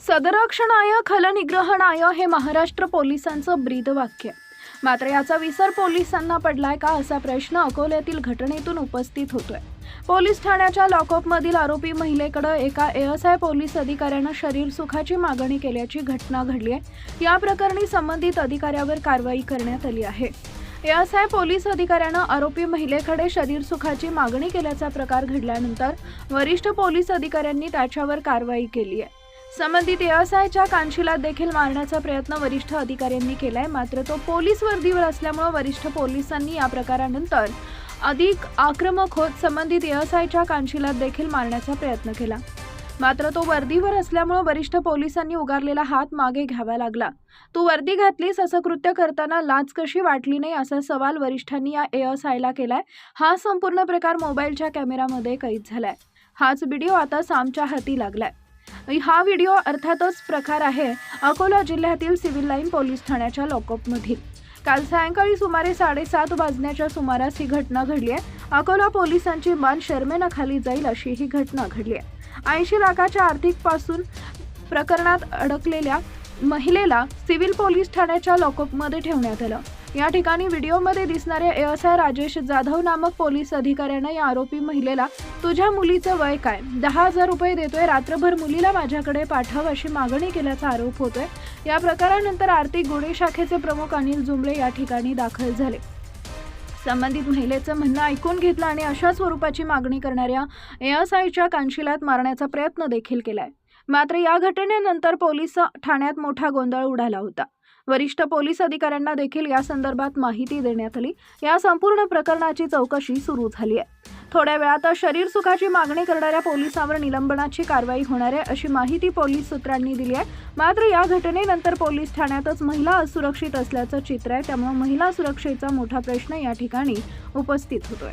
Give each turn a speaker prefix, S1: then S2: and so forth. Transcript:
S1: सदरक्षणाय खलनिग्रहणाय हे महाराष्ट्र पोलिसांचं ब्रीदवाक्य. मात्र याचा विसर पोलिसांना पडलाय का असा प्रश्न अकोल्यातील घटनेतून उपस्थित होतोय. पोलीस ठाण्याच्या लॉकअपमधील आरोपी महिलेकडे एका एएसआय पोलीस अधिकाऱ्यानं शरीर सुखाची मागणी केल्याची घटना घडली आहे. या प्रकरणी संबंधित अधिकाऱ्यावर कारवाई करण्यात आली आहे. एएसआय पोलीस अधिकाऱ्यानं आरोपी महिलेकडे शरीर सुखाची मागणी केल्याचा प्रकार घडल्यानंतर वरिष्ठ पोलीस अधिकाऱ्यांनी त्याच्यावर कारवाई केली आहे. संबंधित एएसआयच्या कानशिलात देखील मारण्याचा प्रयत्न वरिष्ठ अधिकाऱ्यांनी केलाय. मात्र तो पोलीस वर्दीवर असल्यामुळे वरिष्ठ पोलिसांनी या प्रकारानंतर अधिक आक्रमक होत संबंधित एएसआयच्या कानशिलात देखील मारण्याचा प्रयत्न केला. मात्र तो वर्दीवर असल्यामुळे वरिष्ठ पोलिसांनी उगारलेला हात मागे घ्यावा लागला. तू वर्दी घातलीस असं कृत्य करताना लाज कशी वाटली नाही असा सवाल वरिष्ठांनी या एएसआयला केलाय. हा संपूर्ण प्रकार मोबाईलच्या कॅमेरामध्ये कैद झालाय. हाच व्हिडिओ आता सामच्या हाती लागलाय. हा व्हिडिओ अर्थातच प्रकार आहे अकोला जिल्ह्यातील सिव्हिल लाईन पोलीस ठाण्याच्या लॉकअपमधील. काल सायंकाळी सुमारे 7:30 वाजण्याच्या सुमारास ही घटना घडली आहे. अकोला पोलिसांची मान शरमेनं खाली जाईल अशी ही घटना घडली आहे. 80 लाखाच्या आर्थिक पासून प्रकरणात अडकलेल्या महिलेला सिव्हिल पोलीस ठाण्याच्या लॉकअपमध्ये ठेवण्यात आलं. या ठिकाणी व्हिडिओमध्ये दिसणाऱ्या एएसआय राजेश जाधव नामक पोलीस अधिकाऱ्यानं या आरोपी महिलेला तुझ्या मुलीचं वय काय, 10,000 रुपये देतोय, रात्रभर मुलीला माझ्याकडे पाठव अशी मागणी केल्याचा आरोप होतोय. या प्रकारानंतर आर्थिक गुन्हे शाखेचे प्रमुख अनिल जुमले या ठिकाणी दाखल झाले. संबंधित महिलेचं म्हणणं ऐकून घेतलं आणि अशा स्वरूपाची मागणी करणाऱ्या एएसआयच्या कानशिलात मारण्याचा प्रयत्न देखील केलाय. मात्र या घटनेनंतर पोलीस ठाण्यात मोठा गोंधळ उडाला होता. वरिष्ठ पोलीस अधिकाऱ्यांना देखील या संदर्भात माहिती देण्यात आली. या संपूर्ण प्रकरणाची चौकशी सुरू झाली आहे. थोड्या वेळात शरीर सुखाची मागणी करणाऱ्या पोलिसांवर निलंबनाची कारवाई होणार आहे अशी माहिती पोलीस सूत्रांनी दिली आहे. मात्र या घटनेनंतर पोलीस ठाण्यातच महिला असुरक्षित असल्याचं चित्र आहे. त्यामुळे महिला सुरक्षेचा मोठा प्रश्न या ठिकाणी उपस्थित होतोय.